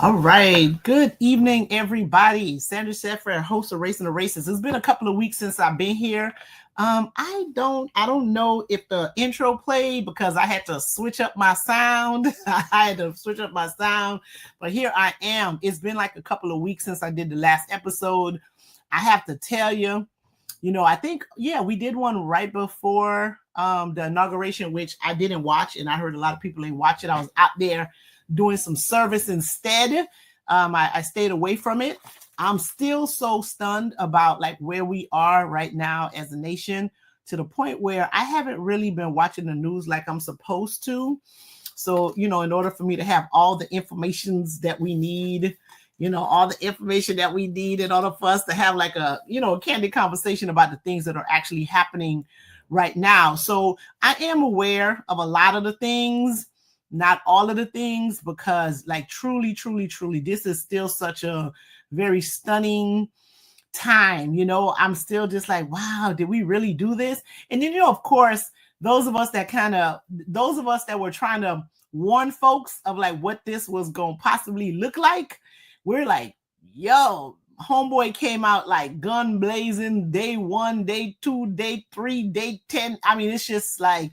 All right. Good evening, everybody. Sandra Sheffer, host of Racing the Races. It's been a couple of weeks since I've been here. I don't know if the intro played because I had to switch up my sound. I had to switch up my sound, but here I am. It's been like a couple of weeks since I did the last episode. I have to tell you, I think we did one right before the inauguration, which I didn't watch, and I heard a lot of people didn't watch it. I was out there doing some service instead. I stayed away from it. I'm still so stunned about like where we are right now as a nation, to the point where I haven't really been watching the news like I'm supposed to. So, in order for me to have all the informations that we need, all the information that we need in order for us to have like a candid conversation about the things that are actually happening right now. So I am aware of a lot of the things, not all of the things, because like truly, this is still such a very stunning time. I'm still just like, wow, did we really do this? And then, of course, those of us that were trying to warn folks of like what this was going to possibly look like, we're like, yo, homeboy came out like gun blazing, day 1, day 2, day 3, day 10. I mean, it's just like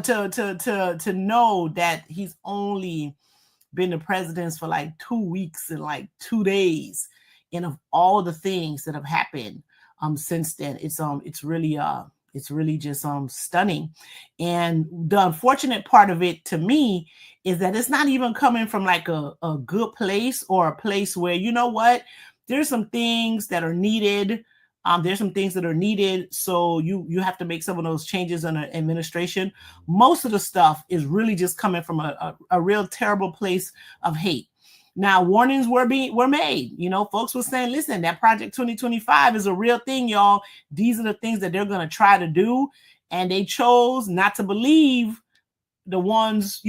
to know that he's only been the president for like 2 weeks and like 2 days, and of all the things that have happened since then, it's really just stunning. And the unfortunate part of it to me is that it's not even coming from like a good place, or a place where, there's some things that are needed. There's some things that are needed. So you have to make some of those changes in an administration. Most of the stuff is really just coming from a real terrible place of hate. Now, warnings were made. Folks were saying, listen, that Project 2025 is a real thing, y'all. These are the things that they're going to try to do. And they chose not to believe the ones,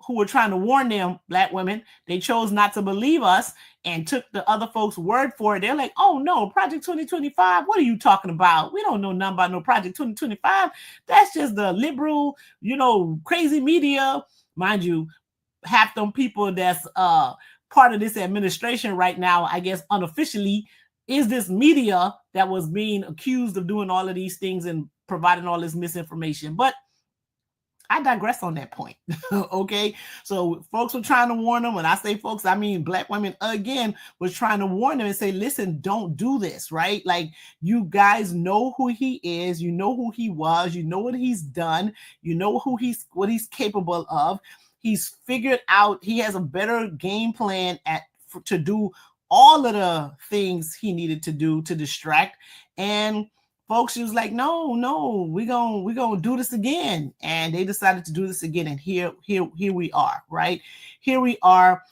who were trying to warn them, Black women. They chose not to believe us and took the other folks' word for it. They're like, oh no, Project 2025, what are you talking about? We don't know nothing about no Project 2025. That's just the liberal, crazy media. Mind you, half them people that's part of this administration right now, I guess unofficially, is this media that was being accused of doing all of these things and providing all this misinformation. But I digress on that point. Okay. So folks were trying to warn them. When I say folks, I mean Black women again was trying to warn them and say, listen, don't do this, right? Like, you guys know who he is, you know who he was, you know what he's done, you know what he's capable of. He's figured out, he has a better game plan to do all of the things he needed to do to distract. And folks was like, no, we're gonna do this again. And they decided to do this again. And here we are, right? Here we are.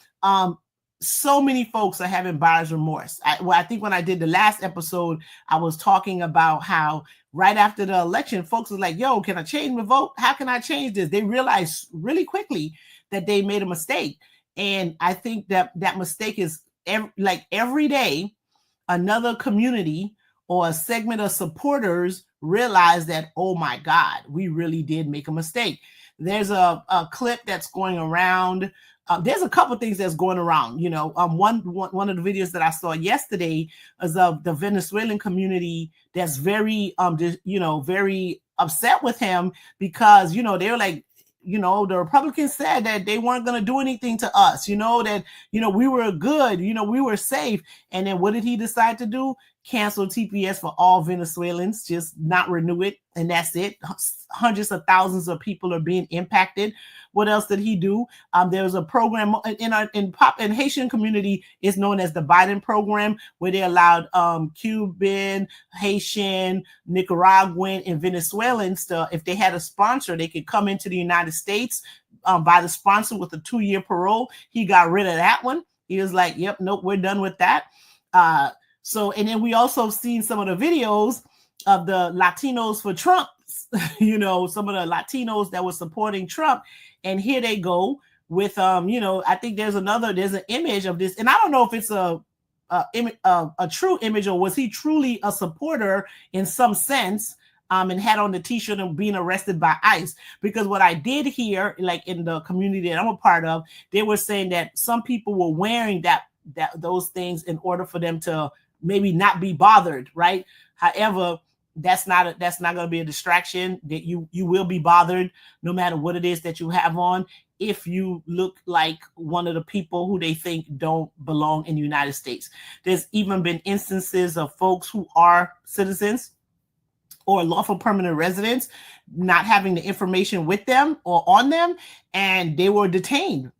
So many folks are having buyer's remorse. I think when I did the last episode, I was talking about how right after the election, folks was like, yo, can I change my vote? How can I change this? They realized really quickly that they made a mistake. And I think that mistake is every day, another community or a segment of supporters realize that, oh my God, we really did make a mistake. There's a clip that's going around. There's a couple things that's going around. One of the videos that I saw yesterday is of the Venezuelan community that's very, very upset with him because, they were like, the Republicans said that they weren't going to do anything to us, that, we were good, we were safe. And then what did he decide to do? Cancel TPS for all Venezuelans, just not renew it. And that's it. Hundreds of thousands of people are being impacted. What else did he do? There was a program in Haitian community, is known as the Biden program, where they allowed Cuban, Haitian, Nicaraguan, and Venezuelans to, if they had a sponsor, they could come into the United States by the sponsor with a 2-year parole. He got rid of that one. He was like, yep, nope, we're done with that. And then we also seen some of the videos of the Latinos for Trump, some of the Latinos that were supporting Trump. And here they go with, I think there's an image of this. And I don't know if it's a true image, or was he truly a supporter in some sense and had on the t-shirt and being arrested by ICE. Because what I did hear, like in the community that I'm a part of, they were saying that some people were wearing those things in order for them to maybe not be bothered, right? However, that's not going to be a distraction. That you will be bothered no matter what it is that you have on, if you look like one of the people who they think don't belong in the United States. There's even been instances of folks who are citizens or lawful permanent residents not having the information with them or on them, and they were detained,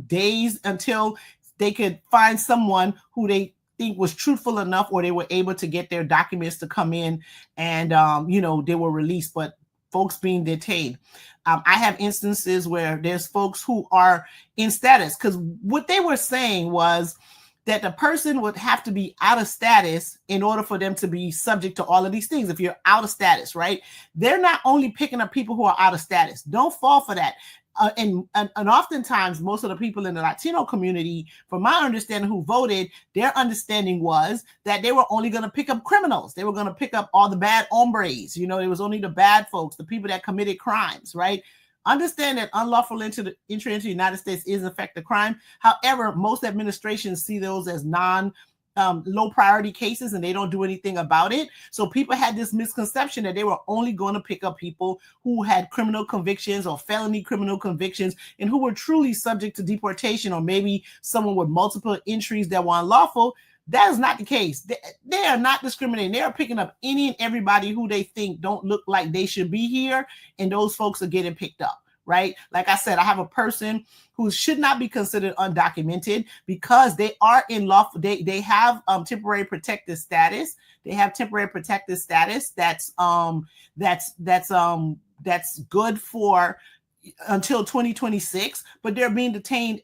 days until they could find someone who they think was truthful enough, or they were able to get their documents to come in, and they were released. But folks being detained, I have instances where there's folks who are in status, because what they were saying was that the person would have to be out of status in order for them to be subject to all of these things. If you're out of status, right? They're not only picking up people who are out of status. Don't fall for that. And oftentimes, most of the people in the Latino community, from my understanding, who voted, their understanding was that they were only going to pick up criminals. They were going to pick up all the bad hombres. It was only the bad folks, the people that committed crimes, right? Understand that unlawful entry into the United States is in fact a crime. However, most administrations see those as low priority cases, and they don't do anything about it. So people had this misconception that they were only going to pick up people who had criminal convictions or felony criminal convictions and who were truly subject to deportation, or maybe someone with multiple entries that were unlawful. That is not the case. They are not discriminating. They are picking up any and everybody who they think don't look like they should be here, and those folks are getting picked up, right? Like I said, I have a person who should not be considered undocumented because they are in lawful. They have temporary protected status. They have temporary protected status. That's good for until 2026, but they're being detained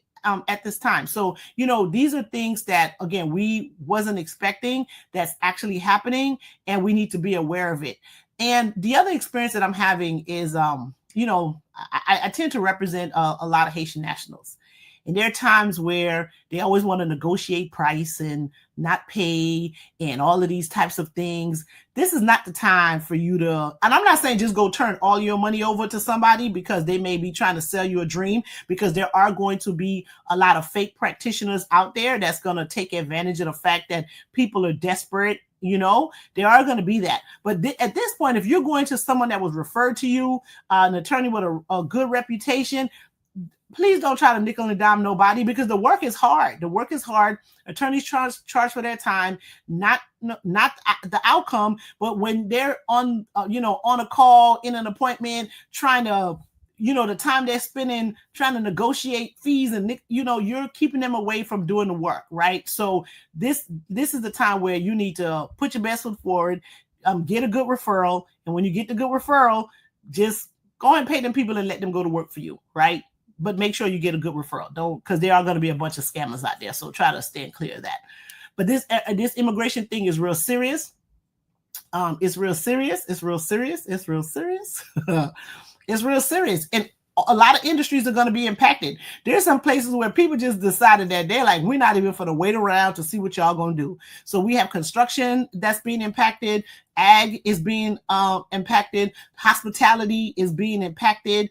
at this time. So, these are things that, again, we wasn't expecting that's actually happening, and we need to be aware of it. And the other experience that I'm having is, I tend to represent a lot of Haitian nationals. And there are times where they always want to negotiate price and not pay and all of these types of things. This is not the time for you to, and I'm not saying just go turn all your money over to somebody, because they may be trying to sell you a dream, because there are going to be a lot of fake practitioners out there that's going to take advantage of the fact that people are desperate. There are going to be that. But at this point, if you're going to someone that was referred to you, an attorney with a good reputation, please don't try to nickel and dime nobody, because the work is hard. The work is hard. Attorneys charge for their time, not the outcome, but when they're on a call, in an appointment, trying to, the time they're spending trying to negotiate fees, and you're keeping them away from doing the work, right? So this is the time where you need to put your best foot forward, get a good referral, and when you get the good referral, just go and pay them people and let them go to work for you, right? But make sure you get a good referral. Don't, because there are going to be a bunch of scammers out there. So try to stand clear of that. But this immigration thing is real serious. It's real serious. It's real serious. It's real serious. It's real serious. And a lot of industries are going to be impacted. There's some places where people just decided that they're like, we're not even going to wait around to see what y'all going to do. So we have construction that's being impacted. Ag is being impacted. Hospitality is being impacted,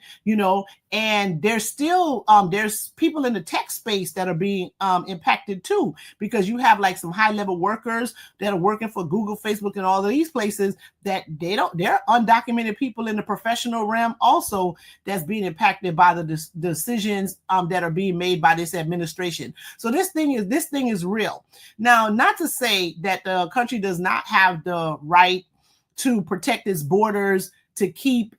and there's still there's people in the tech space that are being impacted too, because you have like some high level workers that are working for Google, Facebook, and all of these places that they're undocumented people in the professional realm also that's being impacted by the decisions that are being made by this administration. So this thing is real. Now, not to say that the country does not have the right to protect its borders, to keep,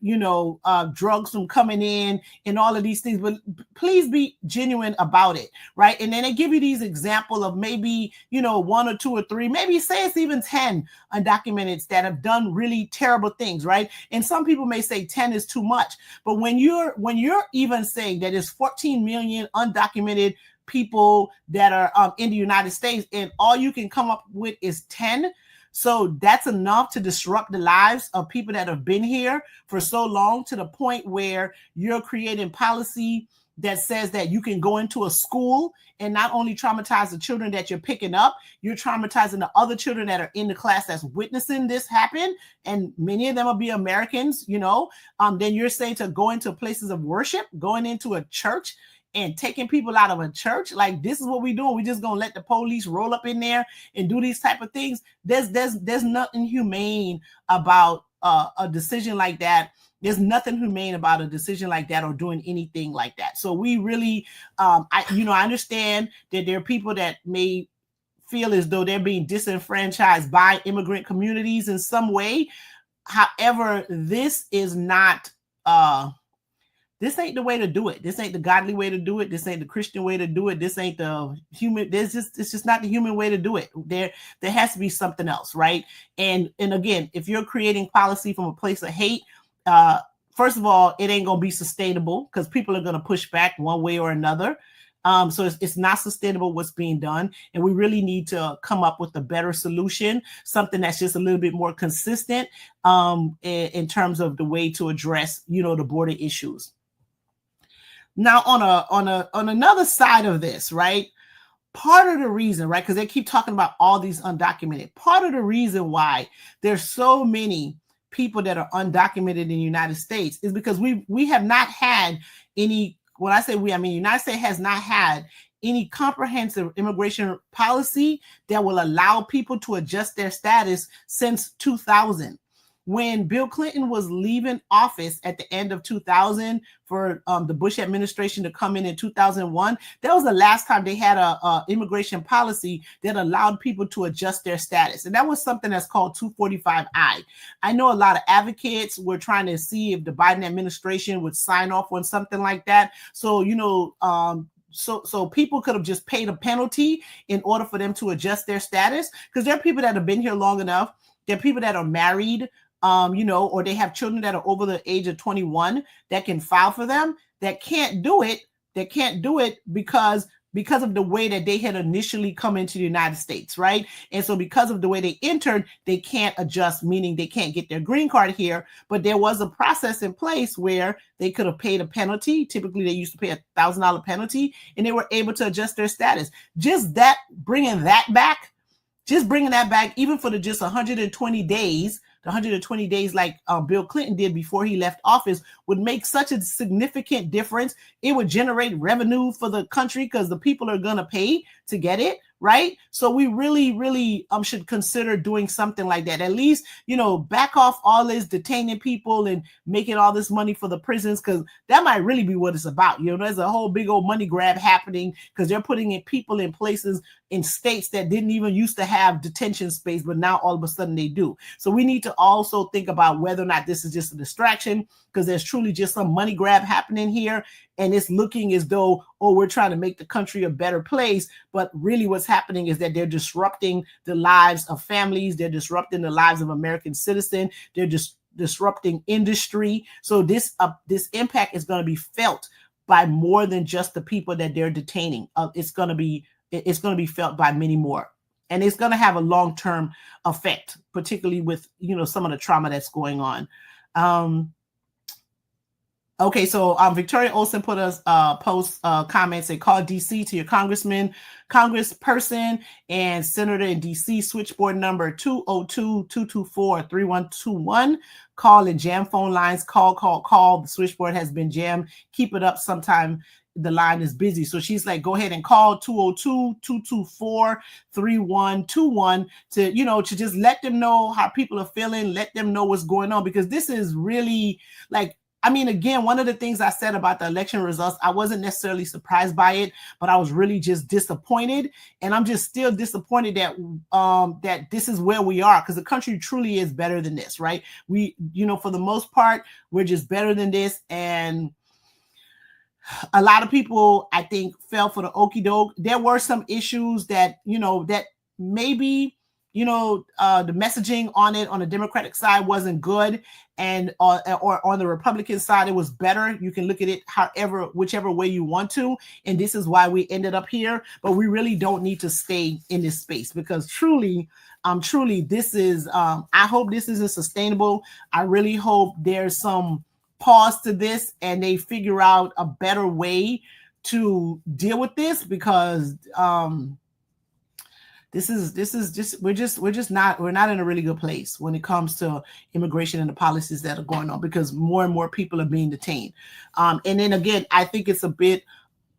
drugs from coming in and all of these things, but please be genuine about it, right? And then they give you these examples of maybe, 1 or 2 or 3, maybe say it's even 10 undocumented that have done really terrible things, right? And some people may say 10 is too much, but when you're even saying that it's 14 million undocumented people that are in the United States, and all you can come up with is 10, so that's enough to disrupt the lives of people that have been here for so long, to the point where you're creating policy that says that you can go into a school and not only traumatize the children that you're picking up, you're traumatizing the other children that are in the class that's witnessing this happen. And many of them will be Americans, then you're saying to go into places of worship, going into a church and taking people out of a church. Like, this is what we're doing. We're just going to let the police roll up in there and do these type of things. There's nothing humane about a decision like that. There's nothing humane about a decision like that or doing anything like that. So we really, I understand that there are people that may feel as though they're being disenfranchised by immigrant communities in some way. However, this is not, this ain't the way to do it. This ain't the godly way to do it. This ain't the Christian way to do it. This ain't the human. It's just not the human way to do it. There has to be something else, right? And again, if you're creating policy from a place of hate, first of all, it ain't gonna be sustainable because people are gonna push back one way or another. So it's not sustainable what's being done, and we really need to come up with a better solution, something that's just a little bit more consistent in terms of the way to address, the border issues. Now, on another side of this, right? Part of the reason, right, because they keep talking about all these undocumented. Part of the reason why there's so many people that are undocumented in the United States is because we have not had any. When I say we, I mean United States has not had any comprehensive immigration policy that will allow people to adjust their status since 2000. When Bill Clinton was leaving office at the end of 2000 for the Bush administration to come in 2001, that was the last time they had a immigration policy that allowed people to adjust their status. And that was something that's called 245I. I know a lot of advocates were trying to see if the Biden administration would sign off on something like that. So, so people could have just paid a penalty in order for them to adjust their status, because there are people that have been here long enough. There are people that are married, or they have children that are over the age of 21 that can file for them, that can't do it. They can't do it because of the way that they had initially come into the United States, right? And so because of the way they entered, they can't adjust, meaning they can't get their green card here. But there was a process in place where they could have paid a penalty. Typically, they used to pay $1,000 penalty, and they were able to adjust their status. Just bringing that back, even for the just 120 days, the 120 days like Bill Clinton did before he left office, would make such a significant difference. It would generate revenue for the country because the people are going to pay to get it, right? So we really, really should consider doing something like that. At least, back off all this detaining people and making all this money for the prisons, because that might really be what it's about. There's a whole big old money grab happening because they're putting in people in places in states that didn't even used to have detention space, but now all of a sudden they do. So we need to also think about whether or not this is just a distraction, because there's truly just some money grab happening here. And it's looking as though, we're trying to make the country a better place. But really what's happening is that they're disrupting the lives of families. They're disrupting the lives of American citizens. They're just disrupting industry. So this impact is going to be felt by more than just the people that they're detaining. It's going to be felt by many more. And it's going to have a long-term effect, particularly with, some of the trauma that's going on. Okay, so Victoria Olsen put us post comments and call DC to your congressperson and senator in DC, switchboard number 202-224-3121. Call and jam phone lines. Call. The switchboard has been jammed. Keep it up. Sometime the line is busy. So she's like, go ahead and call 202-224-3121 to just let them know how people are feeling, let them know what's going on, because this is really again, one of the things I said about the election results, I wasn't necessarily surprised by it, but I was really just disappointed. And I'm just still disappointed that that this is where we are, because the country truly is better than this, right? We, for the most part, we're just better than this. And a lot of people, I think, fell for the okie doke. There were some issues that, that maybe, the messaging on it on the Democratic side wasn't good, and or on the Republican side it was better. You can look at it whichever way you want to, and this is why we ended up here. But we really don't need to stay in this space, because truly this is I hope this isn't sustainable. I really hope there's some pause to this and they figure out a better way to deal with this, because we're not in a really good place when it comes to immigration and the policies that are going on, because more and more people are being detained. And then again, I think it's a bit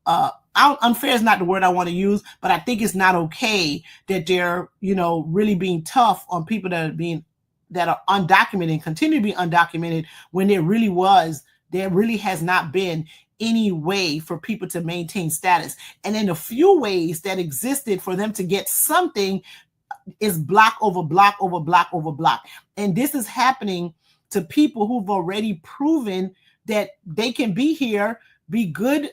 unfair is not the word I want to use, but I think it's not okay that they're, really being tough on people that are undocumented and continue to be undocumented, when there really has not been any way for people to maintain status. And in the few ways that existed for them to get something is block over block over block over block. And this is happening to people who've already proven that they can be here, be good,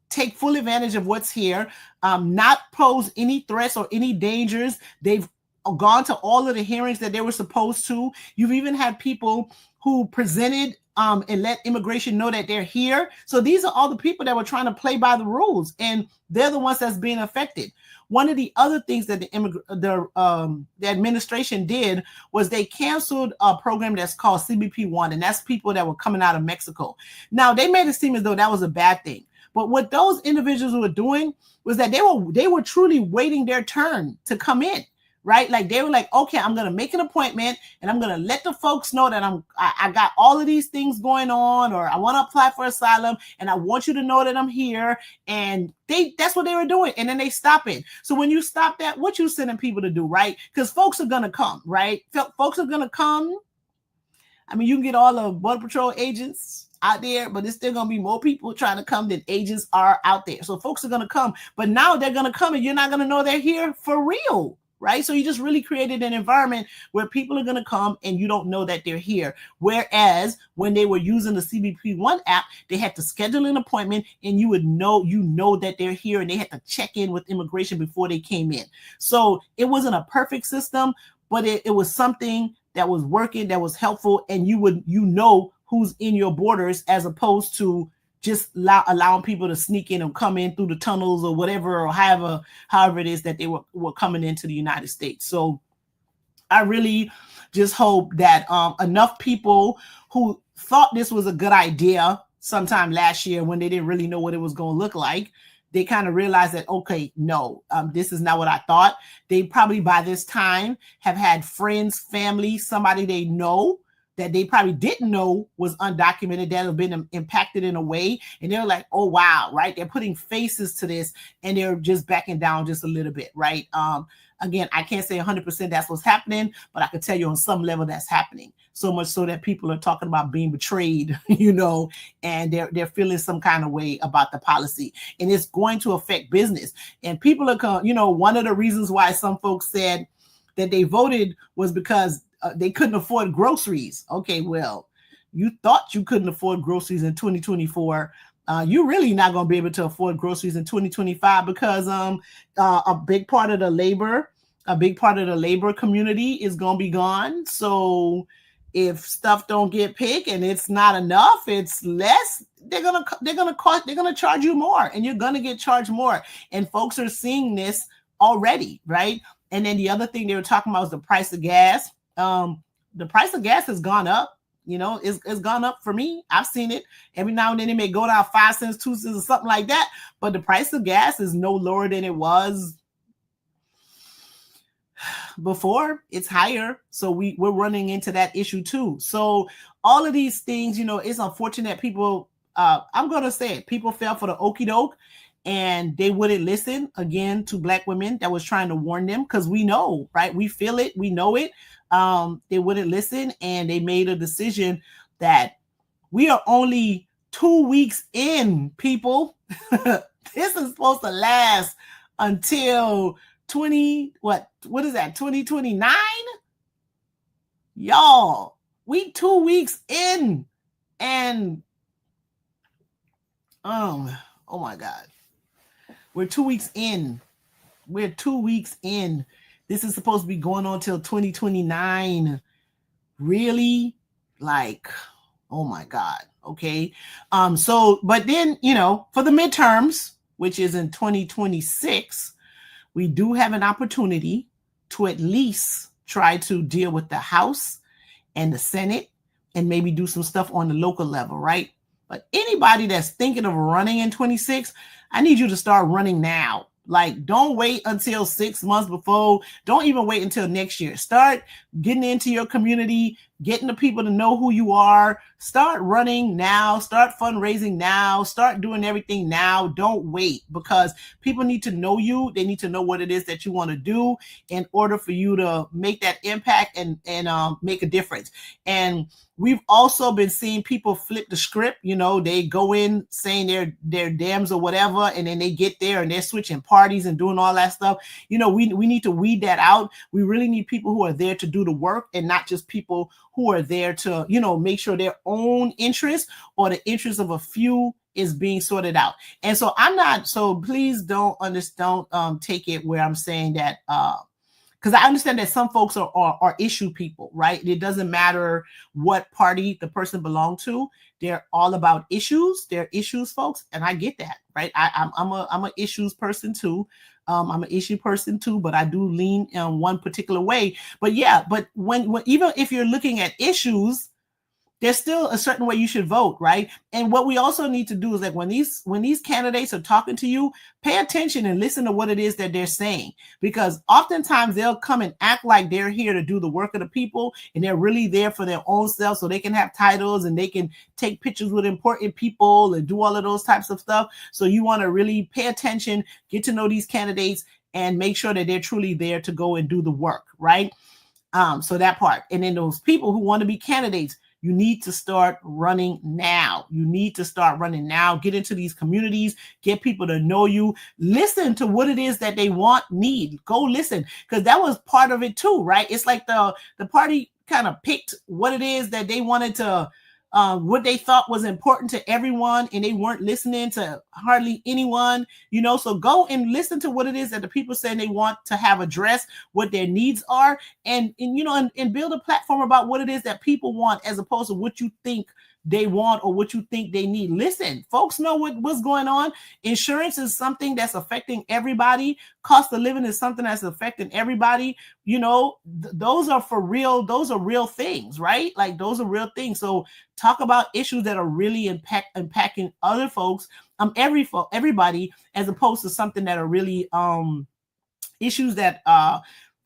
take full advantage of what's here, not pose any threats or any dangers. They've gone to all of the hearings that they were supposed to. You've even had people who presented and let immigration know that they're here. So these are all the people that were trying to play by the rules, and they're the ones that's being affected. One of the other things that the administration did was they canceled a program that's called CBP-1, and that's people that were coming out of Mexico. Now, they made it seem as though that was a bad thing. But what those individuals were doing was that they were truly waiting their turn to come in. Right? Like they were like, okay, I'm going to make an appointment and I'm going to let the folks know that I got all of these things going on, or I want to apply for asylum and I want you to know that I'm here. And that's what they were doing. And then they stop it. So when you stop that, what you sending people to do, right? Because folks are going to come, right? Folks are going to come. I mean, you can get all the Border Patrol agents out there, but there's still going to be more people trying to come than agents are out there. So folks are going to come, but now they're going to come and you're not going to know they're here for real. Right? So you just really created an environment where people are going to come and you don't know that they're here. Whereas when they were using the CBP-1 app, they had to schedule an appointment and you know that they're here, and they had to check in with immigration before they came in. So it wasn't a perfect system, but it was something that was working, that was helpful, and you know who's in your borders, as opposed to just allowing people to sneak in and come in through the tunnels or whatever, or however it is that they were coming into the United States. So I really just hope that enough people who thought this was a good idea sometime last year, when they didn't really know what it was going to look like, they kind of realized that, okay, no, this is not what I thought. They probably by this time have had friends, family, somebody they know that they probably didn't know was undocumented, that have been impacted in a way. And they're like, oh, wow, right? They're putting faces to this and they're just backing down just a little bit, right? Again, I can't say 100% that's what's happening, but I can tell you on some level that's happening. So much so that people are talking about being betrayed, and they're feeling some kind of way about the policy. And it's going to affect business. And people are, one of the reasons why some folks said that they voted was because they couldn't afford groceries. Okay, well, you thought you couldn't afford groceries in 2024. You're really not going to be able to afford groceries in 2025, because a big part of the labor community is going to be gone. So if stuff don't get picked and it's not enough, it's less, they're gonna charge you more, and you're gonna get charged more. And folks are seeing this already, right? And then the other thing they were talking about was the price of gas. The price of gas has gone up. It's gone up for me. I've seen it. Every now and then it may go down 5 cents, 2 cents, or something like that. But the price of gas is no lower than it was before. It's higher. So we're running into that issue too. So all of these things, it's unfortunate people, I'm going to say it, people fell for the okie doke. And they wouldn't listen, again, to Black women that was trying to warn them, because we know, right? We feel it. We know it. They wouldn't listen, and they made a decision that we are only 2 weeks in, people. This is supposed to last until 2029? Y'all, we 2 weeks in, and oh my God. We're 2 weeks in. This is supposed to be going on till 2029. Really? Like, oh my God. Okay. But then, for the midterms, which is in 2026, we do have an opportunity to at least try to deal with the House and the Senate and maybe do some stuff on the local level, right? But anybody that's thinking of running in 26, I need you to start running now. Like, don't wait until 6 months before. Don't even wait until next year. Start getting into your community, getting the people to know who you are. Start running now. Start fundraising now. Start doing everything now. Don't wait, because people need to know you. They need to know what it is that you want to do in order for you to make that impact and make a difference. And we've also been seeing people flip the script. You know, they go in saying they're Dems or whatever, and then they get there and they're switching parties and doing all that stuff. You know, we need to weed that out. We really need people who are there to do the work, and not just people who are there to, you know, make sure their own interest or the interest of a few is being sorted out. And so please don't take it where I'm saying that, because I understand that some folks are issue people, right? It doesn't matter what party the person belongs to. They're all about issues. They're issues, folks, and I get that, right? I'm a issues person too. I'm an issue person too, but I do lean in one particular way. But yeah, but when even if you're looking at issues, there's still a certain way you should vote, right? And what we also need to do is, like, when these candidates are talking to you, pay attention and listen to what it is that they're saying, because oftentimes they'll come and act like they're here to do the work of the people, and they're really there for their own self, so they can have titles and they can take pictures with important people and do all of those types of stuff. So you want to really pay attention, get to know these candidates, and make sure that they're truly there to go and do the work, right? So that part. And then those people who want to be candidates, you need to start running now. You need to start running now. Get into these communities, get people to know you, listen to what it is that they need. Go listen, because that was part of it too, right? It's like the party kind of picked what it is that they wanted to, what they thought was important to everyone, and they weren't listening to hardly anyone, you know. So go and listen to what it is that the people say they want to have addressed, what their needs are, and you know, and build a platform about what it is that people want, as opposed to what you think they want or what you think they need. Listen, folks know what's going on. Insurance is something that's affecting everybody. Cost of living is something that's affecting everybody. You know, those are for real. Those are real things, right? Like, those are real things. So talk about issues that are really impacting other folks, everybody, as opposed to something that are really issues that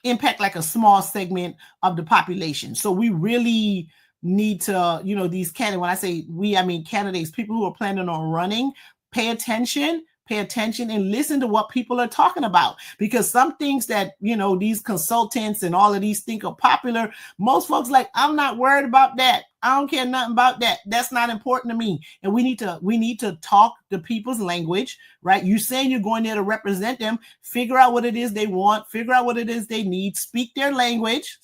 impact like a small segment of the population. So we really need to, you know, these candidates, when I say we, I mean candidates, people who are planning on running, pay attention and listen to what people are talking about, because some things that, you know, these consultants and all of these think are popular, most folks like, I'm not worried about that. I don't care nothing about that. That's not important to me. And we need to talk the people's language, right? You saying you're going there to represent them, figure out what it is they want, figure out what it is they need, speak their language,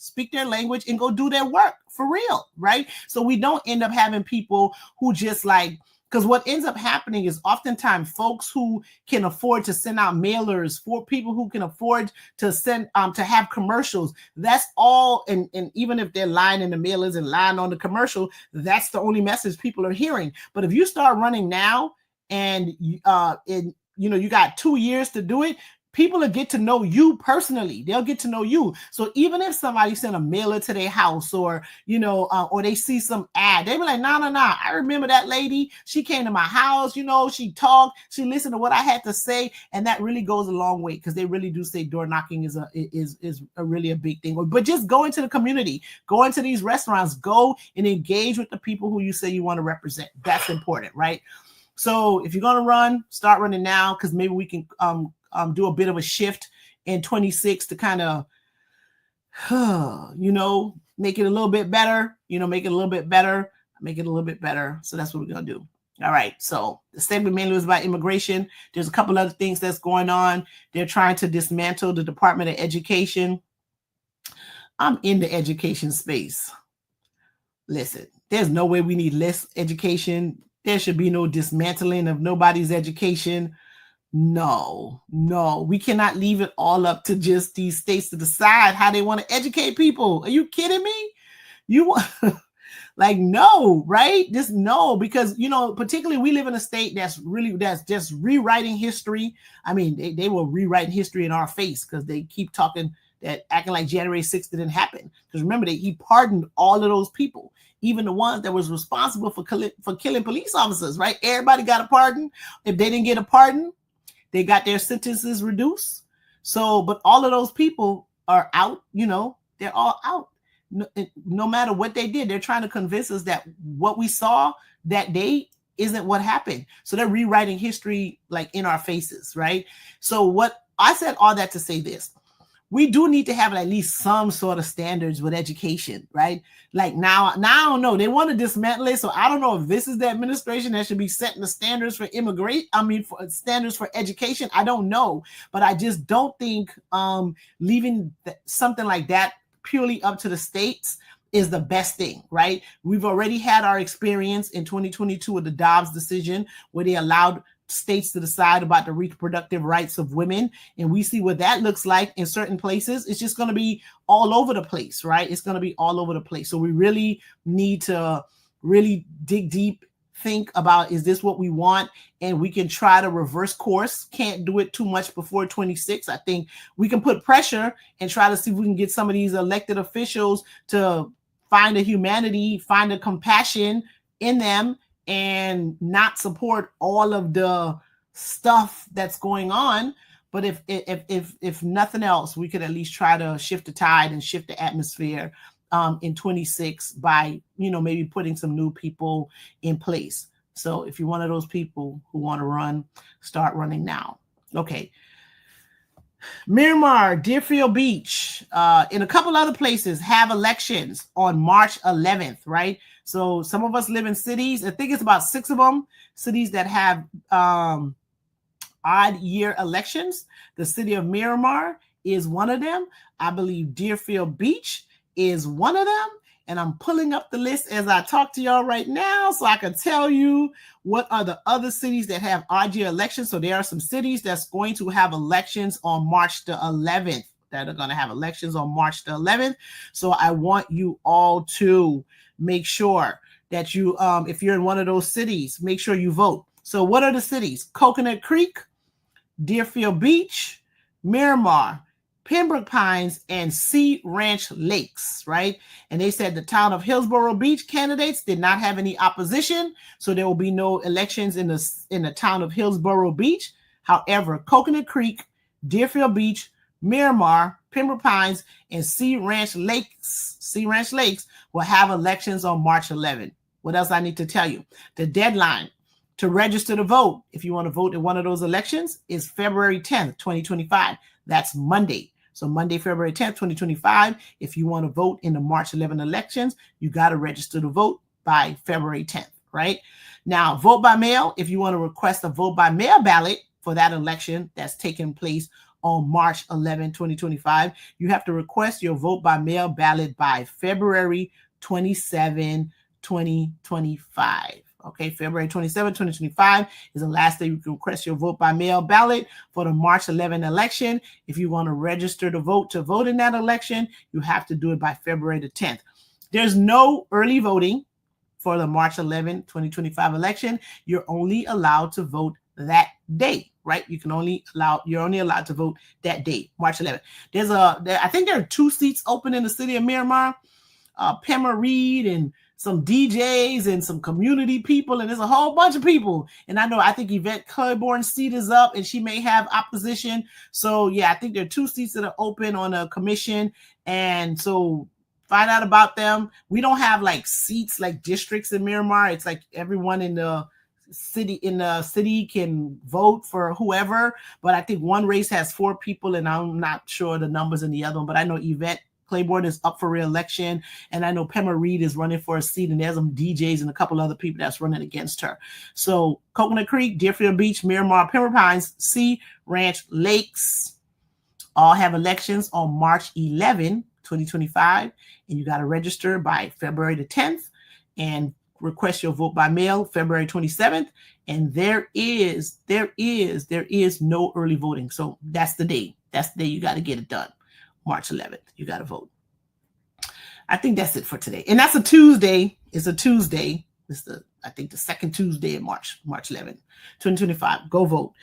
and go do their work for real, right? So we don't end up having people who just like, because what ends up happening is oftentimes folks who can afford to send out mailers, for people who can afford to send to have commercials, that's all. And even if they're lying in the mailers and lying on the commercial, that's the only message people are hearing. But if you start running now, and you know, you got 2 years to do it, people will get to know you personally. They'll get to know you. So even if somebody sent a mailer to their house, or, you know, or they see some ad, they be like, nah. I remember that lady. She came to my house, you know, she talked, she listened to what I had to say. And that really goes a long way, because they really do say door knocking is a really a big thing. But just go into the community, go into these restaurants, go and engage with the people who you say you want to represent. That's important, right? So if you're going to run, start running now, because maybe we can do a bit of a shift in 26 to kind of, you know, make it a little bit better, make it a little bit better. So that's what we're going to do. All right. So the segment mainly was about immigration. There's a couple other things that's going on. They're trying to dismantle the Department of Education. I'm in the education space. Listen, there's no way we need less education. There should be no dismantling of nobody's education. No, we cannot leave it all up to just these states to decide how they want to educate people. Are you kidding me? You like, no, right? Just no, because, particularly we live in a state that's just rewriting history. I mean, they will rewrite history in our face, because they keep talking. that acting like January 6th didn't happen. Because remember that he pardoned all of those people, even the ones that was responsible for killing police officers, right? Everybody got a pardon. If they didn't get a pardon, they got their sentences reduced. So, but all of those people are out, they're all out. No matter what they did, they're trying to convince us that what we saw that day isn't what happened. So they're rewriting history like in our faces, right? So what I said all that to say this, we do need to have at least some sort of standards with education, right? Like now I don't know. They want to dismantle it. So I don't know if this is the administration that should be setting the standards for for standards for education. I don't know, but I just don't think leaving something like that purely up to the states is the best thing, right? We've already had our experience in 2022 with the Dobbs decision where they allowed states to decide about the reproductive rights of women. And we see what that looks like in certain places. It's just going to be all over the place, right? It's going to be all over the place. So we really need to really dig deep, think about, is this what we want? And we can try to reverse course. Can't do it too much before 26. I think we can put pressure and try to see if we can get some of these elected officials to find a humanity, find a compassion in them, and not support all of the stuff that's going on. But if nothing else, we could at least try to shift the tide and shift the atmosphere in 26 by, maybe putting some new people in place. So if you're one of those people who want to run, start running now. Okay. Miramar, Deerfield Beach, and a couple other places have elections on March 11th, right? So some of us live in cities. I think it's about 6 of them, cities that have odd year elections. The city of Miramar is one of them. I believe Deerfield Beach is one of them. And I'm pulling up the list as I talk to y'all right now so I can tell you what are the other cities that have odd year elections. So there are some cities that's going to have elections on March the 11th, that are going to have elections on March the 11th. So I want you all to make sure that you, if you're in one of those cities, make sure you vote. So what are the cities? Coconut Creek, Deerfield Beach, Miramar, Pembroke Pines, and Sea Ranch Lakes, right? And they said the town of Hillsborough Beach candidates did not have any opposition, so there will be no elections in the town of Hillsborough Beach. However, Coconut Creek, Deerfield Beach, Miramar, Pembroke Pines, and Sea Ranch Lakes will have elections on March 11th. What else I need to tell you? The deadline to register to vote, if you want to vote in one of those elections, is February 10th, 2025. That's Monday. So Monday, February 10th, 2025, if you want to vote in the March 11 elections, you got to register to vote by February 10th, right? Now, vote by mail, if you want to request a vote by mail ballot for that election that's taking place on March 11, 2025, you have to request your vote by mail ballot by February 27, 2025. Okay, February 27, 2025 is the last day you can request your vote by mail ballot for the March 11 election. If you want to register to vote in that election, you have to do it by February the 10th. There's no early voting for the March 11, 2025 election. You're only allowed to vote that day, right? You're only allowed to vote that day, March 11th. I think there are 2 seats open in the city of Miramar. Pema Reed and some DJs and some community people, and there's a whole bunch of people. And I think Yvette Claiborne's seat is up, and she may have opposition. So yeah, I think there are 2 seats that are open on a commission, and so find out about them. We don't have like seats like districts in Miramar. It's like everyone in the city can vote for whoever. But I think one race has 4 people, and I'm not sure the numbers in the other one. But I know Yvette Claiborne is up for re-election, and I know Pema Reed is running for a seat, and there's some DJs and a couple other people that's running against her. So Coconut Creek, Deerfield Beach, Miramar, Pembroke Pines, Sea Ranch Lakes all have elections on March 11, 2025, and you got to register by February the 10th and request your vote by mail February 27th. And there is no early voting. So that's the day. That's the day you got to get it done. March 11th, you got to vote. I think that's it for today. And that's a Tuesday. It's a Tuesday. It's the second Tuesday in March 11th, 2025. Go vote.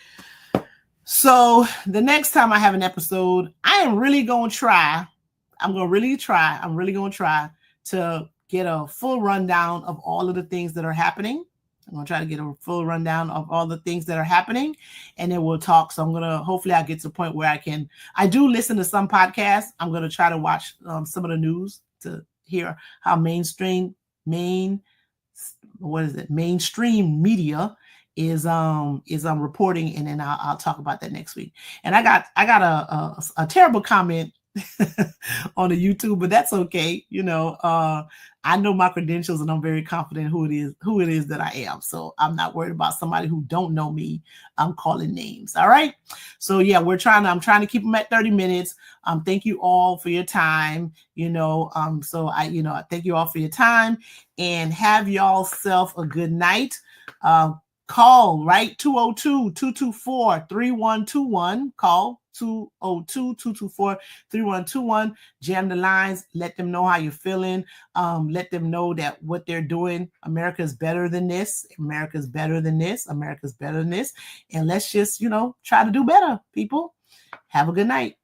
So the next time I have an episode, I am really going to try. I'm really going to try to get a full rundown of all of the things that are happening. I'm going to try to get a full rundown of all the things that are happening, and then we'll talk. So I'm going to, hopefully I get to the point where I do listen to some podcasts. I'm going to try to watch some of the news to hear how mainstream media is reporting, and then I'll talk about that next week. And I got a terrible comment on the YouTube, but that's okay. I know my credentials, and I'm very confident who it is that I am. So I'm not worried about somebody who don't know me. I'm calling names. All right. So yeah, I'm trying to keep them at 30 minutes. Thank you all for your time. So I thank you all for your time, and have y'all self a good night. Call, right? 202-224-3121. Call 202-224-3121. Jam the lines. Let them know how you're feeling. Let them know that what they're doing, America's better than this. America's better than this. America's better than this. And let's just, try to do better, people. Have a good night.